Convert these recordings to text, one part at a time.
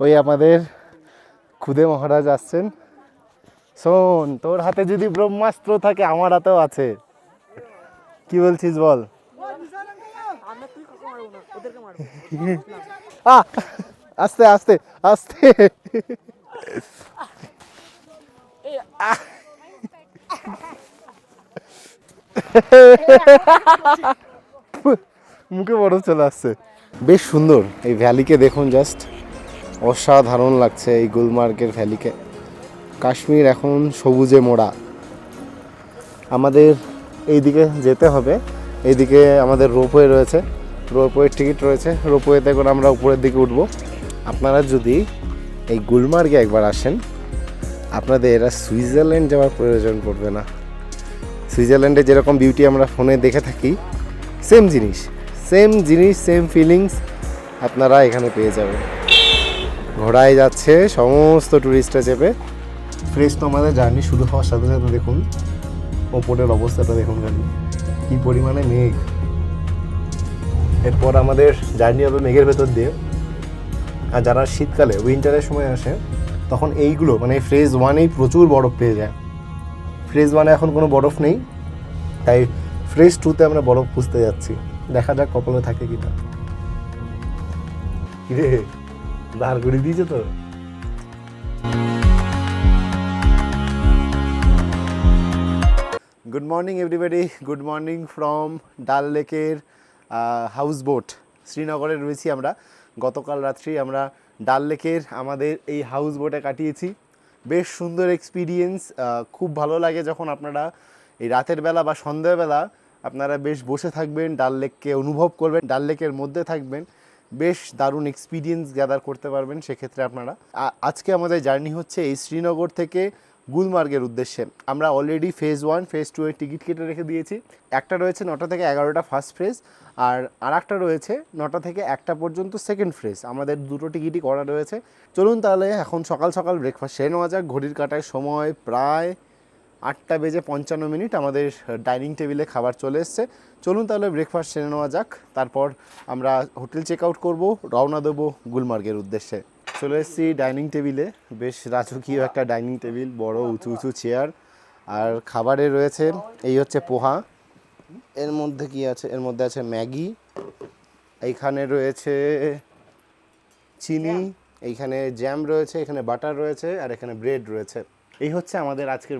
ওই আমাদের খুদে মহারাজ আসছেন। শোন, তোর হাতে যদি ব্রহ্মাস্ত্র থাকে আমার হাতেও আছে, কি বলছিস বল? আস্তে আস্তে আস্তে। মুখে বড় চলে আসছে। বেশ সুন্দর এই ভ্যালিকে দেখুন, জাস্ট অসাধারণ লাগছে এই গুলমার্গের ভ্যালিকে। কাশ্মীর এখন সবুজে মোড়া। আমাদের এইদিকে যেতে হবে, এইদিকে আমাদের রোপওয়ে রয়েছে, রোপওয়ের টিকিট রয়েছে, রোপওয়েতে করে আমরা উপরের দিকে উঠব। আপনারা যদি এই গুলমার্গে একবার আসেন, আপনাদের সুইজারল্যান্ড যাওয়ার প্রয়োজন পড়বে না। সুইজারল্যান্ডে যেরকম বিউটি আমরা ফোনে দেখে থাকি, সেম জিনিস সেম ফিলিংস আপনারা এখানে পেয়ে যাবেন। ঘোড়ায় যাচ্ছে সমস্ত ট্যুরিস্টরা চেপে। ফ্রেশ তো আমাদের জার্নি শুরু হওয়ার সাথে সাথে দেখুন ওপরের অবস্থাটা দেখুন, খালি কী পরিমাণে মেঘ। এরপর আমাদের জার্নি হবে মেঘের ভেতর দিয়ে। আর যারা শীতকালে উইন্টারের সময় আসে, তখন এইগুলো মানে ফেজ ওয়ানেই প্রচুর বরফ পেয়ে যায়। ফেজ ওয়ানে এখন কোনো বরফ নেই, তাই ফেজ টুতে আমরা বরফ খুঁজতে যাচ্ছি। দেখা যাক কপালে থাকে কিনা। কিরে, দাঁড় করে দিয়েছে তো। Good morning everybody, good morning from ডাল লেকের হাউস বোট। শ্রীনগরে রয়েছি আমরা। গতকাল রাত্রি আমরা ডাল লেকের আমাদের এই হাউস বোটে কাটিয়েছি। বেশ সুন্দর এক্সপিরিয়েন্স। খুব ভালো লাগে যখন আপনারা এই রাতের বেলা বা সন্ধ্যাবেলা আপনারা বেশ বসে থাকবেন, ডাল লেককে অনুভব করবেন, ডাল লেকের মধ্যে থাকবেন, বেশ দারুণ এক্সপিরিয়েন্স গ্যাদার করতে পারবেন। সেক্ষেত্রে আপনারা আজকে আমাদের জার্নি হচ্ছে এই শ্রীনগর থেকে গুলমার্গের উদ্দেশ্যে। আমরা already phase one phase two এর টিকিট কেটে রেখে দিয়েছি। একটা রয়েছে 9টা থেকে 11টা ফার্স্ট ফেজ, আর একটা রয়েছে 9টা থেকে 1টা পর্যন্ত সেকেন্ড ফেজ। আমাদের দুটো টিকিটই করা রয়েছে। চলুন তাহলে এখন সকাল সকাল ব্রেকফাস্ট সেরে নেওয়া যাক। ঘড়ির কাঁটায় সময় প্রায় 8:55। আমাদের ডাইনিং টেবিলে খাবার চলে এসছে। চলুন তাহলে ব্রেকফাস্ট সেরে নেওয়া যাক, তারপর আমরা হোটেল চেক আউট করবো, রওনা দেবো গুলমার্গের উদ্দেশ্যে। চলে এসেছি ডাইনিং টেবিলে। বেশ রাজকীয় একটা ডাইনিং টেবিল, বড় উঁচু উঁচু চেয়ার, আর খাবারে রয়েছে এই হচ্ছে পোহা। এর মধ্যে কি আছে? এর মধ্যে আছে ম্যাগি, এইখানে রয়েছে চিনি, এইখানে জ্যাম রয়েছে, এখানে বাটার রয়েছে, আর এখানে ব্রেড রয়েছে। এই হচ্ছে আমাদের আজকের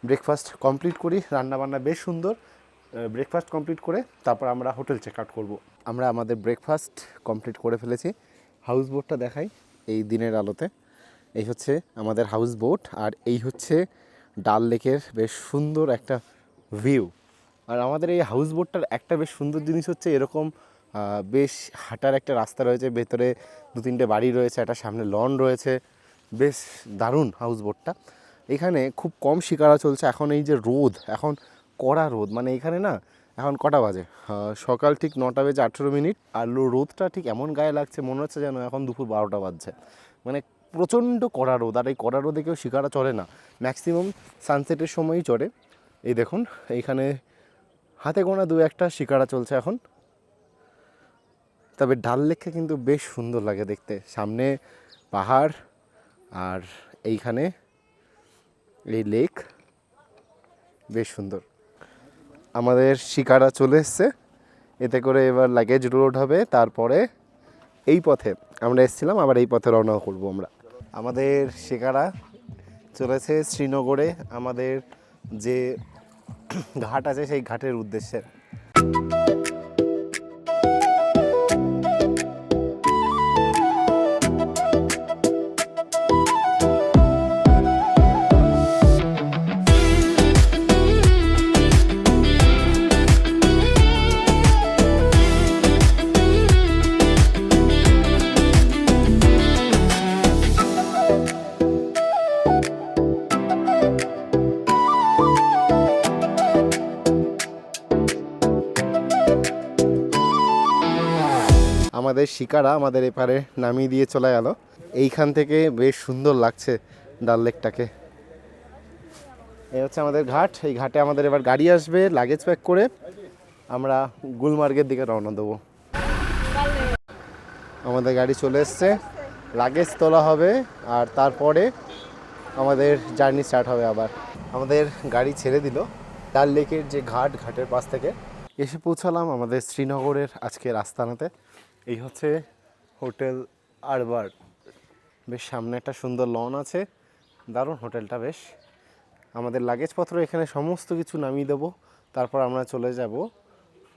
ব্রেকফাস্ট কমপ্লিট করি। রান্নাবান্না বেশ সুন্দর। ব্রেকফাস্ট কমপ্লিট করে তারপর আমরা হোটেল চেক আউট করবো। আমরা আমাদের ব্রেকফাস্ট কমপ্লিট করে ফেলেছি। হাউস বোটটা দেখাই এই দিনের আলোতে। এই হচ্ছে আমাদের হাউস বোট, আর এই হচ্ছে ডাল লেকের বেশ সুন্দর একটা ভিউ। আর আমাদের এই হাউস বোটটার একটা বেশ সুন্দর জিনিস হচ্ছে এরকম বেশ হাঁটার একটা রাস্তা রয়েছে, ভেতরে 2-3টে বাড়ি রয়েছে, একটা সামনে লন রয়েছে। বেশ দারুণ হাউস বোটটা। এখানে খুব কম শিকারা চলছে এখন। এই যে রোদ, এখন কড়া রোদ, মানে এখানে না এখন কটা বাজে, সকাল ঠিক 9:18, আর রোদটা ঠিক এমন গায়ে লাগছে মনে হচ্ছে যেন এখন দুপুর 12টা বাজছে। মানে প্রচণ্ড কড়া রোদ, আর এই কড়া রোদে কেউ শিকারা চড়ে না, ম্যাক্সিমাম সানসেটের সময়ই চড়ে। এই দেখুন এইখানে হাতে গোনা 2-1টা শিকারা চলছে এখন। তবে ডাল লেককে কিন্তু বেশ সুন্দর লাগে দেখতে। সামনে পাহাড়, আর এইখানে এই লেক বেশ সুন্দর। আমাদের শিকারা চলে এসছে, এতে করে এবার লাগেজ লোড হবে। তারপরে এই পথে আমরা এসেছিলাম, আবার এই পথে রওনা করব আমরা। আমাদের শিকারা চলেছে শ্রীনগরে আমাদের যে ঘাট আছে সেই ঘাটের উদ্দেশ্যে। আমাদের শিকারা আমাদের এপারে নামিয়ে দিয়ে চলে গেল। এইখান থেকে বেশ সুন্দর লাগছে ডাল লেকটাকে। এই হচ্ছে আমাদের ঘাট। এই ঘাটে আমাদের এবার গাড়ি আসবে, লাগেজ প্যাক করে আমরা গুলমার্গের দিকে রওনা দেবো। আমাদের গাড়ি চলে এসছে, লাগেজ তোলা হবে আর তারপরে আমাদের জার্নি স্টার্ট হবে। আবার আমাদের গাড়ি ছেড়ে দিল ডাল লেকের যে ঘাটের পাশ থেকে। এসে পৌঁছালাম আমাদের শ্রীনগরের আজকের আস্তানাতে। এই হচ্ছে হোটেল আরবার। বেশ সামনে একটা সুন্দর লন আছে, দারুণ হোটেলটা বেশ। আমাদের লাগেজপত্র এখানে সমস্ত কিছু নামিয়ে দেবো, তারপর আমরা চলে যাব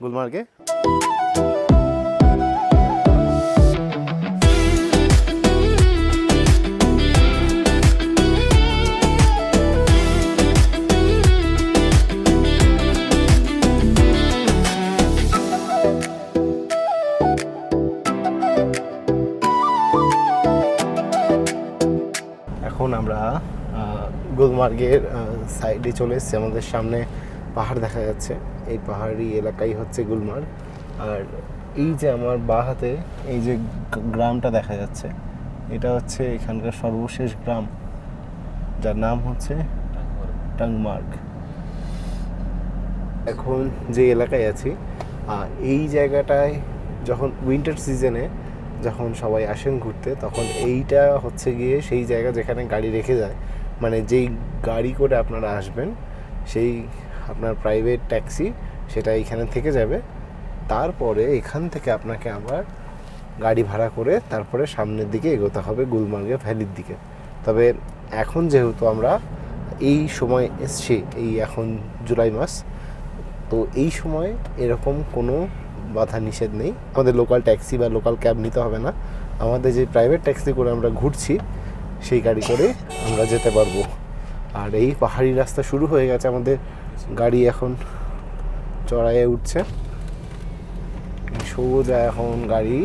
গুলমার্গে। এখন আমরা গুলমার্গের সাইডে চলে এসেছি। আমাদের সামনে পাহাড় দেখা যাচ্ছে, এই পাহাড়ি এলাকাই হচ্ছে গুলমার্গ। আর এই যে আমার বাঁ হাতে এই যে গ্রামটা দেখা যাচ্ছে, এটা হচ্ছে এখানকার সর্বশেষ গ্রাম, যার নাম হচ্ছে টাংমার্গ। এখন যে এলাকায় আছি, এই জায়গাটায় যখন উইন্টার সিজনে যখন সবাই আসেন ঘুরতে, তখন এইটা হচ্ছে গিয়ে সেই জায়গা যেখানে গাড়ি রেখে যায়। মানে যেই গাড়ি করে আপনারা আসবেন, সেই আপনার প্রাইভেট ট্যাক্সি সেটা এইখানে থেকে যাবে। তারপরে এখান থেকে আপনাকে আবার গাড়ি ভাড়া করে তারপরে সামনের দিকে এগোতে হবে গুলমার্গের ভ্যালির দিকে। তবে এখন যেহেতু আমরা এই সময় এসছি, এই এখন জুলাই মাস, তো এই সময় এরকম কোনো বাধা নিষেধ নেই। আমাদের লোকাল ট্যাক্সি বা লোকাল ক্যাব নিতে হবে না। আমাদের যে প্রাইভেট ট্যাক্সি করে আমরা ঘুরছি, সেই গাড়ি করে আমরা যেতে পারবো। আর এই পাহাড়ি রাস্তা শুরু হয়ে গেছে, আমাদের গাড়ি এখন চড়াইয়ে উঠছে। সোজা এখন গাড়ি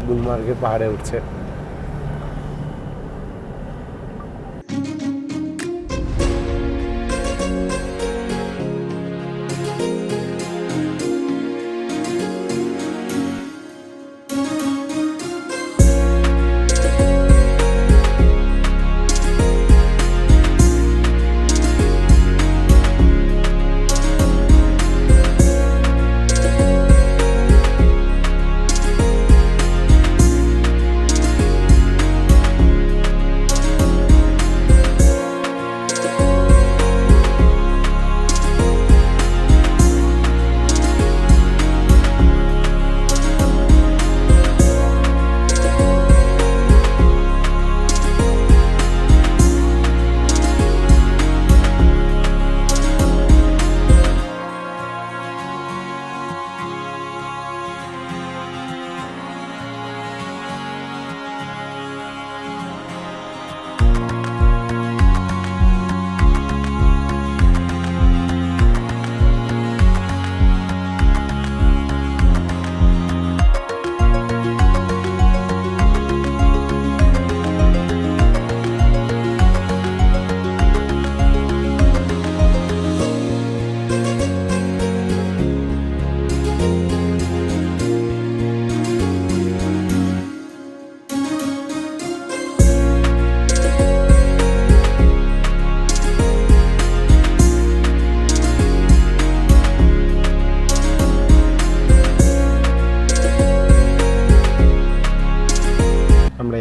গুলমার্গের পাহাড়ে উঠছে।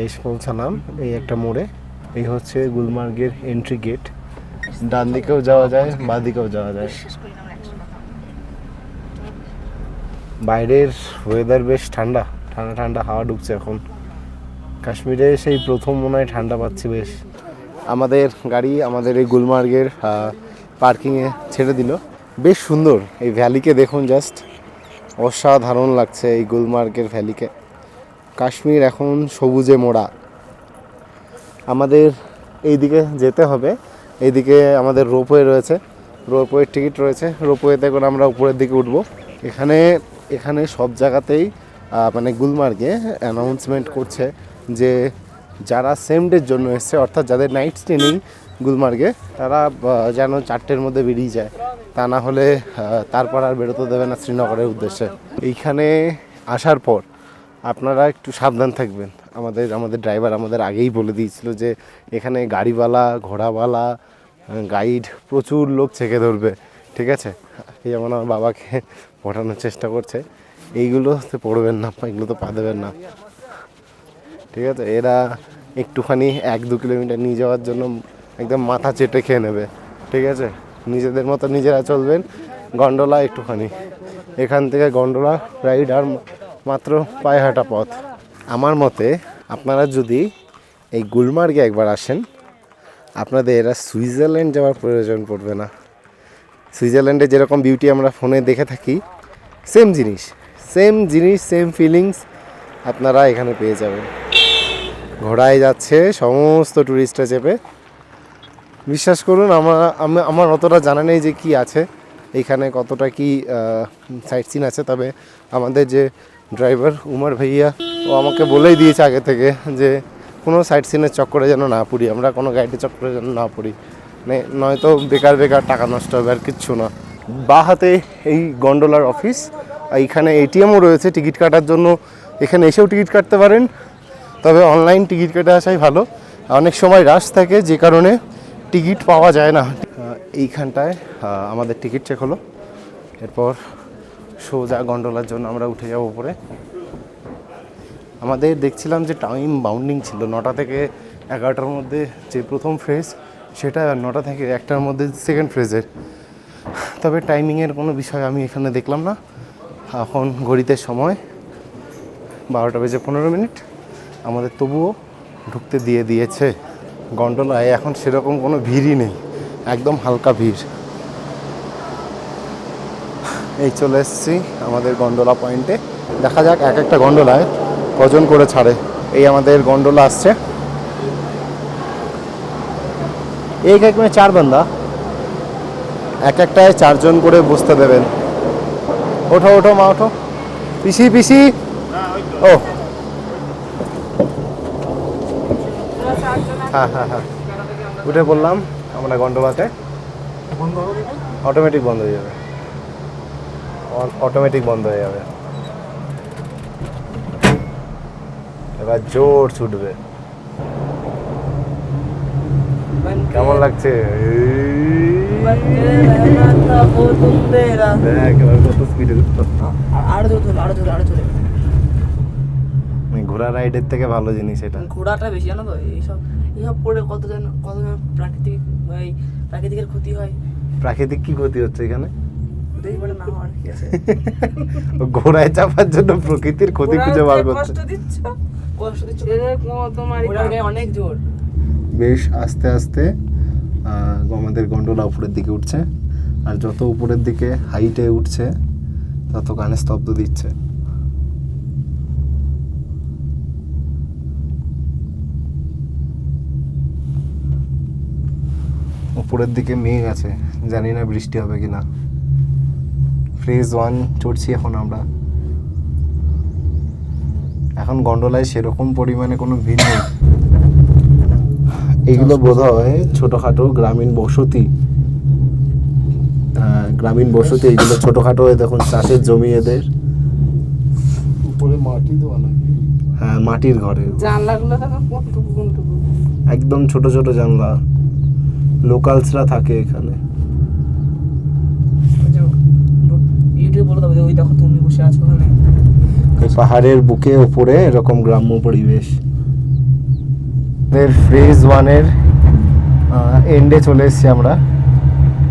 এসে পৌঁছালাম এই একটা মোড়ে। এই হচ্ছে গুলমার্গের এন্ট্রি গেট। ডান দিকেও যাওয়া যায়, বাঁ দিকেও যাওয়া যায়। বাইরের ওয়েদার বেশ ঠান্ডা ঠান্ডা ঠান্ডা হাওয়া ঢুকছে এখন। কাশ্মীরে সেই প্রথম মনে হয় ঠান্ডা পাচ্ছি বেশ। আমাদের গাড়ি আমাদের এই গুলমার্গের পার্কিংয়ে ছেড়ে দিল। বেশ সুন্দর এই ভ্যালিকে দেখুন, জাস্ট অসাধারণ লাগছে এই গুলমার্গের ভ্যালিকে। কাশ্মীর এখন সবুজে মোড়া। আমাদের এইদিকে যেতে হবে, এইদিকে আমাদের রোপওয়ে রয়েছে, রোপওয়ের টিকিট রয়েছে। রোপওয়েতে করে আমরা উপরের দিকে উঠব। এখানে সব জায়গাতেই মানে গুলমার্গে অ্যানাউন্সমেন্ট করছে যে যারা সেম ডের জন্য এসছে, অর্থাৎ যাদের নাইট স্টে নেই গুলমার্গে, তারা যেন 4টের মধ্যে বেরিয়ে যায়, তা না হলে তারপর আর বেরোতে দেবে না শ্রীনগরের উদ্দেশ্যে। এইখানে আসার পর আপনারা একটু সাবধান থাকবেন। আমাদের ড্রাইভার আমাদের আগেই বলে দিয়েছিল যে এখানে গাড়িওয়ালা, ঘোড়াওয়ালা, গাইড প্রচুর লোক ছেঁকে ধরবে, ঠিক আছে? এই যেমন আমার বাবাকে পটানোর চেষ্টা করছে, এইগুলোতে পড়বেন না, এগুলো তো পা দেবেন না, ঠিক আছে? এরা একটুখানি 1-2 কিলোমিটার নিয়ে যাওয়ার জন্য একদম মাথা চেটে খেয়ে নেবে, ঠিক আছে? নিজেদের মতো নিজেরা চলবেন। গন্ডোলা একটুখানি, এখান থেকে গন্ডোলা রাইড আর মাত্র পায়ে হাঁটা পথ। আমার মতে আপনারা যদি এই গুলমার্গে একবার আসেন, আপনাদের এরা সুইজারল্যান্ড যাওয়ার প্রয়োজন পড়বে না। সুইজারল্যান্ডে যেরকম বিউটি আমরা ফোনে দেখে থাকি, সেম জিনিস সেম ফিলিংস আপনারা এখানে পেয়ে যাবেন। ঘোড়ায় যাচ্ছে সমস্ত ট্যুরিস্টরা চেপে। বিশ্বাস করুন, আমার অতটা জানা নেই যে কি আছে এইখানে, কতটা কি সাইট সিন আছে। তবে আমাদের যে ড্রাইভার উমর ভাইয়া, ও আমাকে বলেই দিয়েছে আগে থেকে যে কোনো সাইট সিনের চক্করে যেন না পড়ি, আমরা কোনো গাইডের চক্করে যেন না পড়ি, নয়তো বেকার টাকা নষ্ট হবে, আর কিচ্ছু না। বাঁ হাতে এই গন্ডোলার অফিস, এইখানে এটিএমও রয়েছে টিকিট কাটার জন্য, এখানে এসেও টিকিট কাটতে পারেন। তবে অনলাইন টিকিট কেটে আসাই ভালো, অনেক সময় রাশ থাকে যে কারণে টিকিট পাওয়া যায় না। এইখানটায় আমাদের টিকিট চেক হলো, এরপর সোজা গন্ডোলার জন্য আমরা উঠে যাব উপরে। আমাদের দেখছিলাম যে টাইম বাউন্ডিং ছিল, 9টা থেকে 11টার মধ্যে যে প্রথম ফ্রেজ, সেটা 9টা থেকে 1টার মধ্যে সেকেন্ড ফ্রেজের। তবে টাইমিংয়ের কোনো বিষয় আমি এখানে দেখলাম না। এখন ঘড়িতে সময় 12:15, আমাদের তবুও ঢুকতে দিয়েছে। গন্ডোলায় এখন সেরকম কোনো ভিড়ই নেই, একদম হালকা ভিড়। এই চলে এসেছি আমাদের গন্ডোলা পয়েন্টে। দেখা যাক এক একটা গন্ডোলায় কজন করে ছাড়ে। এই আমাদের গন্ডোলা আসছে। एक में 4 बंदा, एक एकटाয় 4 জন করে বসতে দেবেন। ওঠো মা ওঠো, পিসি ও হ্যাঁ উঠে পড়লাম আমরা গন্ডোলাতে। অটোমেটিক বন্ধ হয়ে যাবে, এবার জোর ছুটবে। কেমন লাগছে? ঘোড়া রাইডের থেকে ভালো জিনিস এটা, ঘোড়াটা বেশি জানো তো। এইসব পড়ে কতজন প্রাকৃতিকের ক্ষতি হয়। প্রাকৃতিক কি ক্ষতি হচ্ছে এখানে? ঘোড়ায় চাপার জন্য প্রকৃতির ক্ষতি খুঁজে বার করছে। অনেক জোর। বেশ আস্তে আস্তে আমাদের গন্ডোলা উপরের দিকে উঠছে, আর যত উপরের দিকে হাইটে উঠছে তত কানে স্তব্ধ দিচ্ছে। উপরের দিকে মেঘ আছে, জানি না বৃষ্টি হবে কিনা। ফেজ 1 চড়ছি এখন আমরা। এখন গন্ডোলায় সেরকম পরিমাণে কোনো ভিড় নেই। এগুলো বোধহয় ছোটখাটো গ্রামীণ বসতি, এইগুলো ছোটখাটো। দেখুন চাষের জমি এদের, উপরে মাটি দেওয়া নাকি? হ্যাঁ, মাটির ঘরে। জানলাগুলো দেখো কতটুকু কোনটুকু, একদম ছোট জানলা। লোকালসরা থাকে এখানে। ইউটিউব বলে দাও, ওই দেখো তুমি বসে আছো ওখানে। এই পাহাড়ের বুকে উপরে এরকম গ্রাম্য পরিবেশ। ফেজ 1 এর এন্ডে চলে এসেছি আমরা।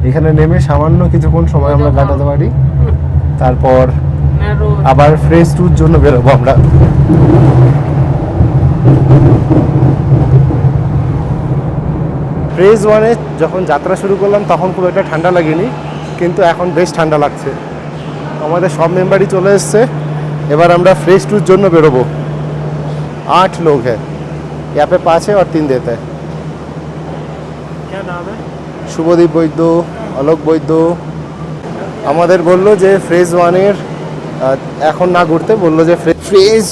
এখানে নেমে সামান্য কিছুক্ষণ সময় আমরা কাটাতে পারি, তারপর আবার ফেজ 2 জন্য বেরোবো আমরা। ফেজ 1 এ যখন যাত্রা শুরু করলাম তখন খুব একটা ঠান্ডা লাগেনি, কিন্তু এখন বেশ ঠান্ডা লাগছে। আমাদের সব মেম্বারই চলে এসছে। এবার আমরা ফেজ 2 জন্য বেরোবো। 8 लोग हैं यहाँ पे, 5 है और 3 देते हैं। क्या नाम है? শুভদীপ বৈদ্য, অলোক বৈদ্য। আমাদের বললো যে ফেজ 1 এর এখন না ঘুরতে, বললো যে ফেজ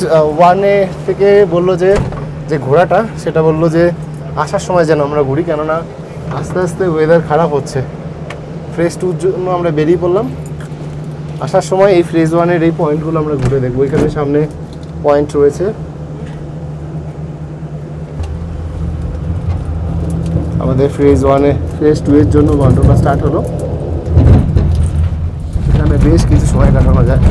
1 এ থেকে বললো যে ঘোরাটা, সেটা বললো যে আসার সময় যেন আমরা ঘুরি, কেননা আস্তে আস্তে ওয়েদার খারাপ হচ্ছে। ফেজ 2 জন্য আমরা বেরিয়ে পড়লাম। আসার সময় এই ফেজ 1 এর এই পয়েন্টগুলো আমরা ঘুরে দেখবো। এখানে সামনে পয়েন্ট রয়েছে। আমাদের ফেজ 1 এ ফেজ 2 এর জন্য গন্ডোলা স্টার্ট হলো। এখানে বেশ কিছু সময় কাটানো যায়।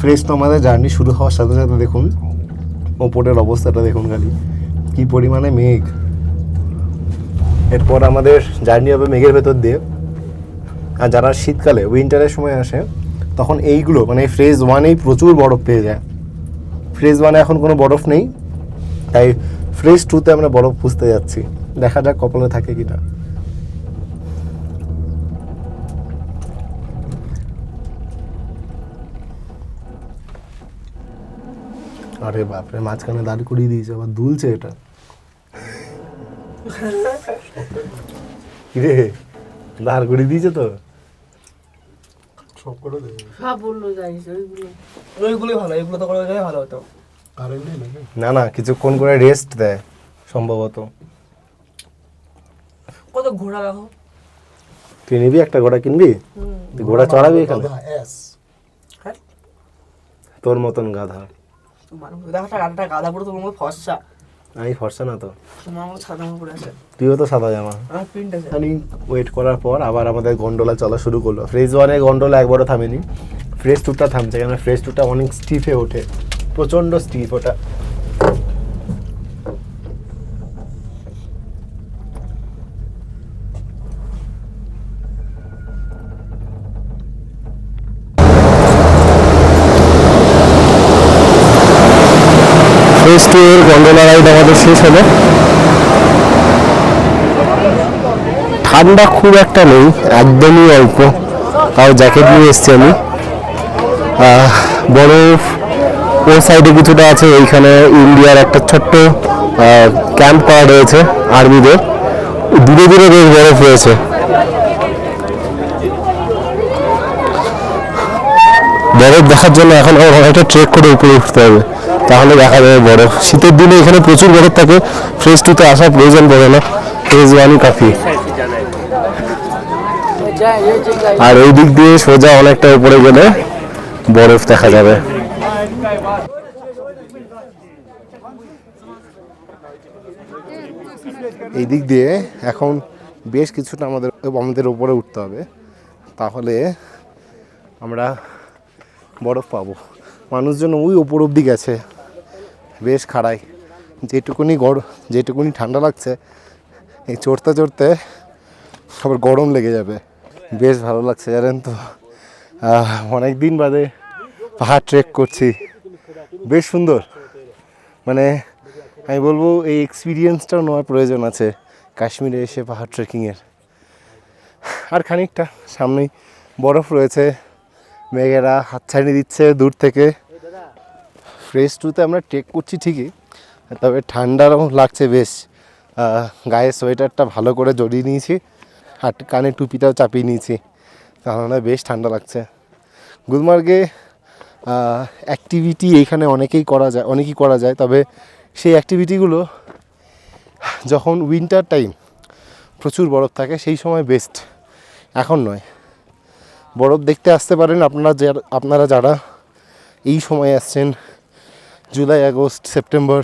ফ্রেশ তো আমাদের জার্নি শুরু হওয়ার সাথে সাথে দেখুন ওপরের অবস্থাটা দেখুন খালি কি পরিমাণে মেঘ। এরপর আমাদের জার্নি হবে মেঘের ভেতর দিয়ে। আর যারা শীতকালে উইন্টারের সময় আসে তখন এইগুলো মানে ফেজ ওয়ানেই প্রচুর বরফ পেয়ে যায়। ফেজ ওয়ানে এখন কোনো বরফ নেই, তাই ফেজ টুতে আমরা বরফ খুঁজতে যাচ্ছি। দেখা যাক কপালে থাকে কিনা। আরে বাপরে, মাঝখানে দাঁড় করিয়ে দিয়েছে, আবার দুলছে এটা। কিরে দাঁড় করিয়ে দিয়েছে তো? সব করে দেবে। সব বললো যাইস ওইগুলোই ভালো, এগুলো তো করা যায় ভালো হতো। কারেন্ট নেই নাকি? না না, কিছুক্ষণ করে রেস্ট দেয় সম্ভবত। কত ঘোড়া রাখো। তুই নিবি একটা ঘোড়া কিনবি? তুই ঘোড়া চড়াবি এখানে? হ্যাঁ, হ্যাঁ তোর মতন গাধা। দেখো একটা গাধা পরে তোমার মতো ফর্সা, আমি ফর্সা না তো, তোমার মতো সাদা পরে আছে। তুইও তো সাদা জামা। আমার প্রিন্ট আছে। খানি ওয়েট করার পর আবার আমাদের গন্ডোলা চলা শুরু করলো। ফ্রেজ ওয়ানে গন্ডোলা একবারও থামেনি, ফ্রেশ টুরটা থামছে, কেন ফ্রেশ টুরটা অনেক স্টিফে ওঠে, প্রচণ্ড স্টিফ ওটা। ফ্রেশ টুর গন্ডোলা রাইড আমাদের শেষ হলো। ঠান্ডা খুব একটা নেই, একদমই অল্প, তাও জ্যাকেট নিয়ে এসছি আমি। বরফ ওর সাইডে কিছুটা আছে, ওইখানে ইন্ডিয়ার একটা ছোট্ট ক্যাম্প করা রয়েছে আর্মিদের, দূরে দূরে বেশ বরফ রয়েছে। বরফ দেখার জন্য এখন অনেকটা ট্রেক করে উপরে উঠতে হবে, তাহলে দেখা যাবে বরফ। শীতের দিনে এখানে প্রচুর বরফ থাকে, ফ্রেশ টুতে আসার প্রয়োজন পড়ে না, ফ্রেজ ওয়ানই কাফি। আর এই দিক দিয়ে সোজা অনেকটা উপরে গেলে বরফ দেখা যাবে। এই দিক দিয়ে এখন বেশ কিছুটা আমাদের উপরে উঠতে হবে, তাহলে আমরা বরফ পাবো। মানুষজন ওই উপর অব্দি গেছে, বেশ খাড়াই। যেটুকুনি ঠান্ডা লাগছে, এই চড়তে চড়তে আবার গরম লেগে যাবে। বেশ ভালো লাগছে জানেন তো, অনেক দিন বাদে পাহাড় ট্রেক করছি, বেশ সুন্দর। মানে আমি বলবো এই এক্সপিরিয়েন্সটাও নেওয়ার প্রয়োজন আছে কাশ্মীরে এসে পাহাড় ট্রেকিংয়ের। আর খানিকটা সামনেই বরফ রয়েছে, মেঘেরা হাতছানি দিচ্ছে দূর থেকে। ফ্রেশ টুতে আমরা ট্রেক করছি ঠিকই, তবে ঠান্ডারও লাগছে বেশ। গায়ে সোয়েটারটা ভালো করে জড়িয়ে নিয়েছি, আর কানে টুপিটাও চাপিয়ে নিয়েছি, তাহলে বেশ ঠান্ডা লাগছে। গুলমার্গে অ্যাক্টিভিটি এইখানে অনেকই করা যায়, তবে সেই অ্যাক্টিভিটিগুলো যখন উইন্টার টাইম প্রচুর বরফ থাকে সেই সময় বেস্ট, এখন নয়। বরফ দেখতে আসতে পারেন আপনারা যারা এই সময় আসছেন, জুলাই, আগস্ট, সেপ্টেম্বর,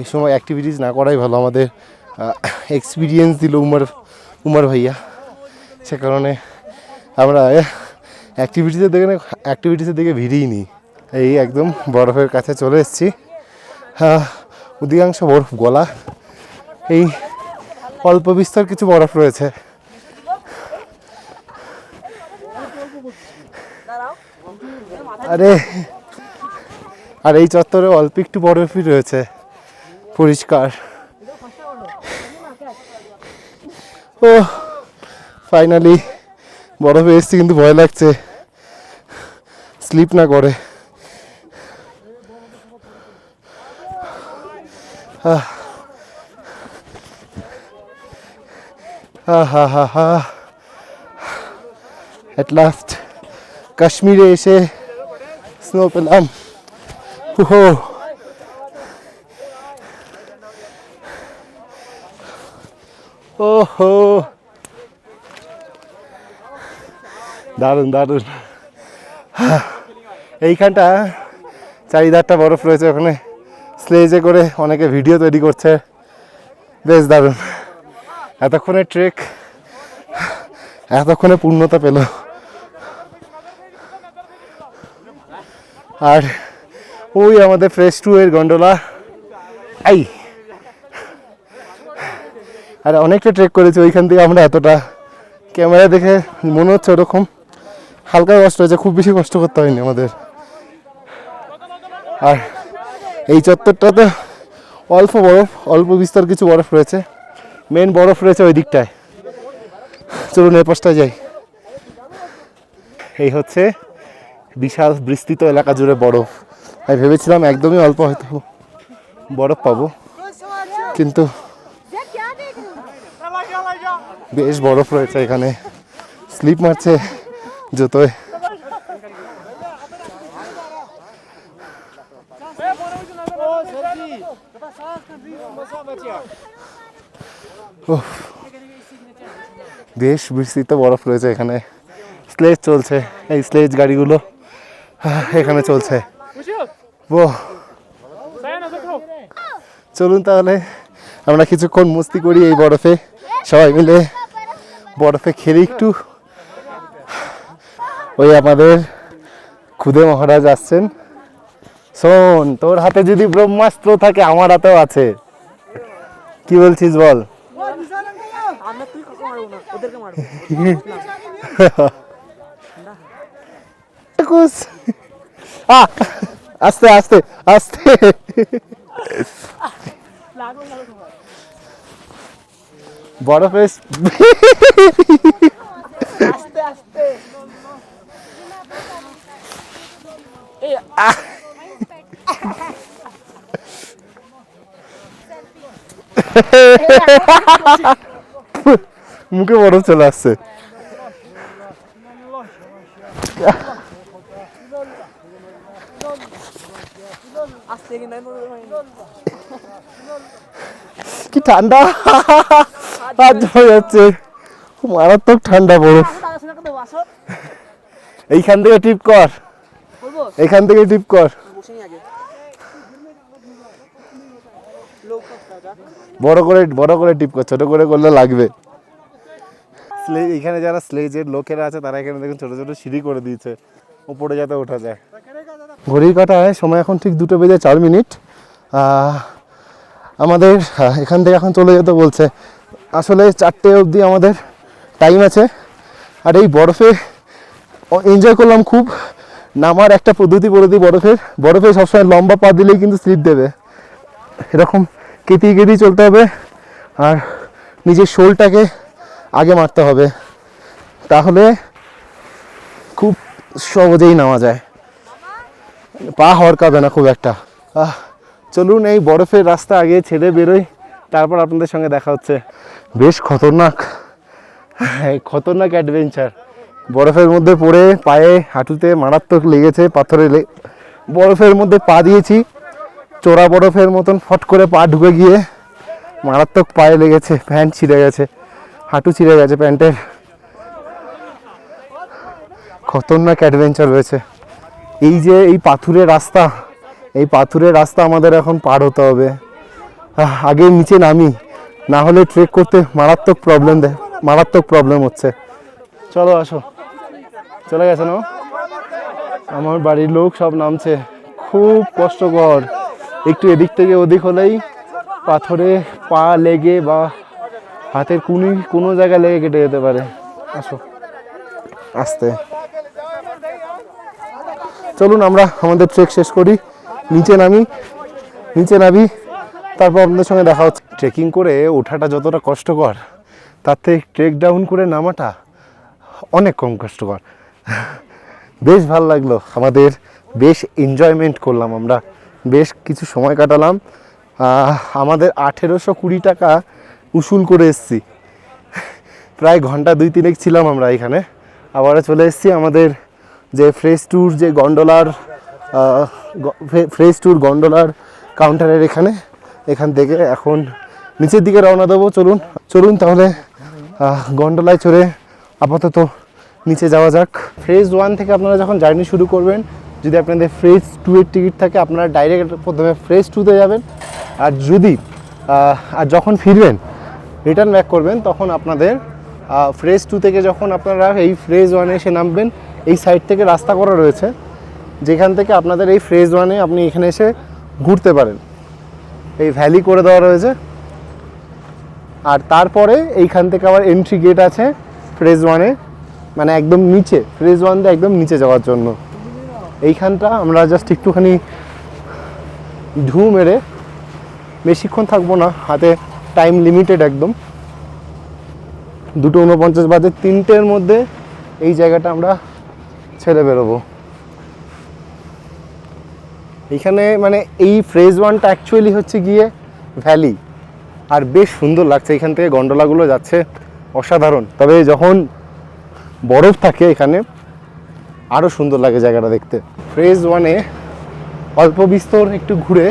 এই সময় অ্যাক্টিভিটিস না করাই ভালো। আমাদের এক্সপিরিয়েন্স দিল উমর ভাইয়া, সে কারণে আমরা অ্যাক্টিভিটিসের দিকে ভিড়িয়ে নিই। এই একদম বরফের কাছে চলে এসেছি। অধিকাংশ বরফ গলা, এই অল্প বিস্তর কিছু বরফ রয়েছে। আর এই চত্বরে অল্প একটু বরফই রয়েছে, পরিষ্কার। ও ফাইনালি বরফে এসছি, কিন্তু ভয় লাগছে স্লিপ না করে। এট লাস্ট কাশ্মীরে এসে স্নো পেলাম। ওহো দারুণ দারুণ। এইখানটা চারিধারটা বরফ রয়েছে, ওখানে স্লেজে করে অনেকে ভিডিও তৈরি করছে, বেশ দারুণ। এতক্ষণে ট্রেক এতক্ষণে পূর্ণতা পেল। আর ওই আমাদের ফ্রেশ 2 এর গন্ডোলা। এই আর অনেকটা ট্রেক করেছি ওইখান থেকে আমরা, এতটা ক্যামেরা দেখে মনে হচ্ছে ওরকম হালকা কষ্ট হয়েছে, খুব বেশি কষ্ট করতে হয়নি আমাদের। আর এই চত্বরটাতে অল্প বরফ, অল্প বিস্তর কিছু বরফ রয়েছে, মেন বরফ রয়েছে ওই দিকটায়। চলুন এই পাশটায় যাই। এই হচ্ছে বিশাল বিস্তৃত এলাকা জুড়ে বরফ। আমি ভেবেছিলাম একদমই অল্প হয়তো বরফ পাবো, কিন্তু বেশ বরফ রয়েছে এখানে, স্লিপ মারছে জুতোয়। বেশ বিস্তৃত বরফ রয়েছে এখানে, স্লেজ চলছে, এই স্লেজ গাড়িগুলো এখানে চলছে। ও চলুন তাহলে আমরা কিছুক্ষণ মস্তি করি এই বরফে, সবাই মিলে বরফে খেলি একটু। ওই আমাদের খুদে মহারাজ আসছেন। শোন, তোর হাতে যদি ব্রহ্মাস্ত্র থাকে আমার হাতেও আছে, কি বলছিস বল? আস্তে আস্তে আস্তে বরফে মুখে বরফ চলে আসছে। কি ঠান্ডা, হাত হয়ে যাচ্ছে, মারাত্মক ঠান্ডা বরফ। এইখান থেকে টিপ কর, এইখান থেকে টিপ কর। বড় করে টিপ কর, ছোট করে করলে লাগবে। এখানে যারা স্লেজের লোকেরা আছে তারা এখানে দেখুন ছোট ছোট সিঁড়ি করে দিয়েছে উপরে যাতে ওঠা যায়। ঘড়ির কাঁটায় সময় এখন ঠিক 2:04। আমাদের এখান থেকে এখন চলে যেতে বলছে। আসলে 4টে অবধি আমাদের টাইম আছে। আর এই বরফে এনজয় করলাম খুব। নামার একটা পদ্ধতি বরফে সবসময় লম্বা পা দিলেই কিন্তু স্লিপ দেবে, এরকম কেটিয়ে চলতে হবে। আর নিজের শোলটাকে আগে মারতে হবে, তাহলে খুব সহজেই নামা যায়, পা হড়কাবে না খুব একটা। চলুন এই বরফের রাস্তা আগে ছেড়ে বেরোই, তারপর আপনাদের সঙ্গে দেখা হচ্ছে। বেশ খতরনাক অ্যাডভেঞ্চার। বরফের মধ্যে পড়ে পায়ে হাঁটুতে মারাত্মক লেগেছে, বরফের মধ্যে পা দিয়েছি, চোরা বরফের মতন ফট করে পা ঢুকে গিয়ে মারাত্মক পায়ে লেগেছে, প্যান্ট ছিঁড়ে গেছে, হাঁটু ছিঁড়ে গেছে প্যান্টের। খতরনাক অ্যাডভেঞ্চার রয়েছে। এই যে এই পাথুরের রাস্তা আমাদের এখন পার হতে হবে। আগে নিচে নামি, না হলে ট্রেক করতে মারাত্মক প্রবলেম হচ্ছে। চলো আসো, চলে গেছে না আমার বাড়ির লোক, সব নামছে। খুব কষ্টকর, একটু এদিক থেকে ওদিক হলেই পাথরে পা লেগে বা হাতের কোনো জায়গায় লেগে কেটে যেতে পারে। আসো আস্তে, চলুন আমরা আমাদের ট্রেক শেষ করি, নিচে নামি, তারপর আপনাদের সঙ্গে দেখা হচ্ছে। ট্রেকিং করে ওঠাটা যতটা কষ্টকর, তার থেকে ট্রেক ডাউন করে নামাটা অনেক কম কষ্টকর। বেশ ভালো লাগলো আমাদের, বেশ এনজয়মেন্ট করলাম আমরা, বেশ কিছু সময় কাটালাম। আমাদের 1820 টাকা উসুল করে এসেছি, প্রায় ঘন্টা 2-3 ছিলাম আমরা এখানে। আবারও চলে এসেছি আমাদের যে ফ্রেশ ট্যুর গন্ডোলার কাউন্টারের এখান থেকে এখন নিচের দিকে রওনা দেবো। চলুন তাহলে গন্ডোলায় চড়ে আপাতত নিচে যাওয়া যাক। ফেজ 1 থেকে আপনারা যখন জার্নি শুরু করবেন, যদি আপনাদের ফেজ 2 এর টিকিট থাকে আপনারা ডাইরেক্ট প্রথমে ফেজ 2-তে যাবেন। আর যখন ফিরবেন, রিটার্ন ব্যাক করবেন, তখন আপনাদের ফেজ 2 থেকে যখন আপনারা এই ফেজ 1-এ এসে নামবেন, এই সাইড থেকে রাস্তা করা রয়েছে, যেখান থেকে আপনাদের এই ফেজ 1-এ আপনি এখানে এসে ঘুরতে পারেন। এই ভ্যালি করে দেওয়া রয়েছে, আর তারপরে এইখান থেকে আবার এন্ট্রি গেট আছে ফেজ 1-এ, মানে একদম নিচে, ফেজ 1 একদম নিচে যাওয়ার জন্য। এইখানটা আমরা জাস্ট একটুখানি ঢু মেরে, বেশিক্ষণ থাকবো না, হাতে টাইম লিমিটেড একদম, 2:49 বাজে, 3টের মধ্যে এই জায়গাটা আমরা ছেড়ে বেরোবো। এইখানে মানে এই ফেজ 1টা অ্যাকচুয়ালি হচ্ছে গিয়ে ভ্যালি, আর বেশ সুন্দর লাগছে। এখান থেকে গন্ডোলাগুলো যাচ্ছে, অসাধারণ। তবে যখন বরফ থাকে এখানে আরও সুন্দর লাগে জায়গাটা দেখতে। ফেজ 1-এ অল্প বিস্তর একটু ঘুরে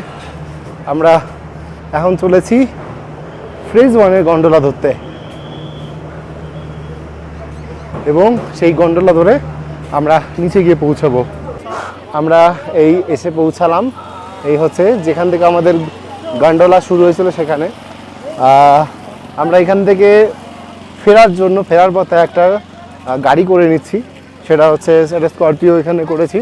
আমরা এখন চলেছি ফেজ 1-এর গন্ডোলা ধরতে, এবং সেই গন্ডোলা ধরে আমরা নিচে গিয়ে পৌঁছাবো। আমরা এই এসে পৌঁছালাম, এই হচ্ছে যেখান থেকে আমাদের গন্ডোলা শুরু হয়েছিল সেখানে। আমরা এখান থেকে ফেরার পথে একটা গাড়ি করে নিচ্ছি, সেটা হচ্ছে স্করপিও এখানে করেছি।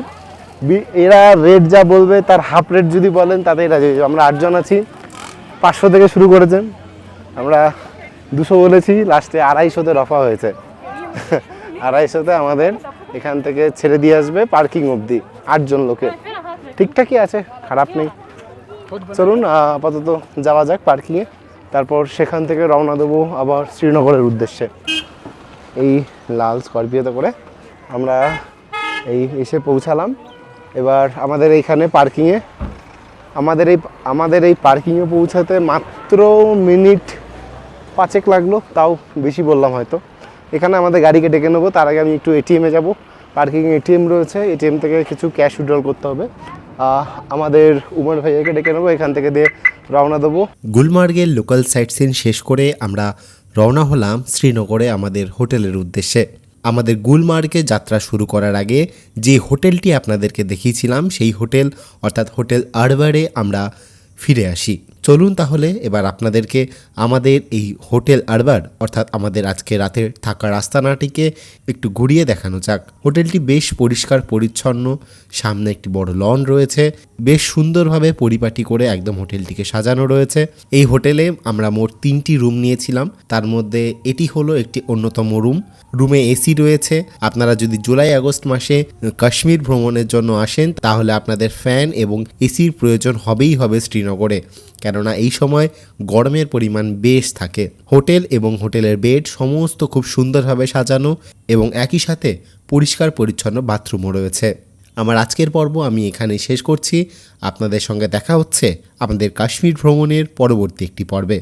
এরা রেট যা বলবে তার হাফ রেট যদি বলেন তাতেই রাজি। আমরা 8 জন আছি, 500 থেকে শুরু করেছেন, আমরা 200 বলেছি, লাস্টে 250-তে রফা হয়েছে। 250-তে আমাদের এখান থেকে ছেড়ে দিয়ে আসবে পার্কিং অবধি, 8 জন লোকে। ঠিকঠাকই আছে, খারাপ নেই। চলুন আপাতত যাওয়া যাক পার্কিংয়ে, তারপর সেখান থেকে রওনা দেবো আবার শ্রীনগরের উদ্দেশ্যে। এই লাল স্করপিওতে করে আমরা এসে পৌঁছালাম। এবার আমাদের এইখানে পার্কিংয়ে, আমাদের এই পার্কিংয়ে পৌঁছাতে মাত্র মিনিট 5 লাগলো, তাও বেশি বললাম হয়তো। এখানে আমাদের গাড়িকে ডেকে নেবো, তার আগে আমি একটু এটিএমে যাব। পার্কিংয়ে এটিএম রয়েছে, এটিএম থেকে কিছু ক্যাশ উইথড্রল করতে হবে। আমাদের উমর ভাইয়াকে ডেকে নেবো, এখান থেকে দিয়ে রওনা দেবো। গুলমার্গের লোকাল সাইট সিন শেষ করে আমরা রওনা হলাম শ্রীনগরে আমাদের হোটেলের উদ্দেশ্যে। আমাদের গুলমার্গে যাত্রা শুরু করার আগে যে হোটেলটি আপনাদেরকে দেখিয়েছিলাম, সেই হোটেল অর্থাৎ হোটেল আরবারে আমরা ফিরে আসি। চলুন তাহলে এবার আপনাদেরকে আমাদের এই হোটেল আরবার অর্থাৎ আমাদের আজকে রাতের থাকার আস্তানাটিকে একটু ঘুরিয়ে দেখানো যাক। হোটেলটি বেশ পরিষ্কার পরিচ্ছন্ন, সামনে একটি বড় লন রয়েছে, বেশ সুন্দরভাবে পরিপাটি করে একদম হোটেলটিকে সাজানো রয়েছে। এই হোটেলে আমরা মোট 3টি রুম নিয়েছিলাম, তার মধ্যে এটি হলো একটি অন্যতম রুম। রুমে এসি রয়েছে। আপনারা যদি জুলাই আগস্ট মাসে কাশ্মীর ভ্রমণের জন্য আসেন তাহলে আপনাদের ফ্যান এবং এসির প্রয়োজন হবেই হবে শ্রীনগরে, কেননা এই সময় গরমের পরিমাণ বেশ থাকে। হোটেল এবং হোটেলের বেড সমস্ত খুব সুন্দরভাবে সাজানো এবং একই সাথে পরিষ্কার পরিচ্ছন্ন বাথরুমও রয়েছে। আমার আজকের পর্ব আমি এখানেই শেষ করছি। আপনাদের সঙ্গে দেখা হচ্ছে আমাদের কাশ্মীর ভ্রমণের পরবর্তী একটি পর্বে।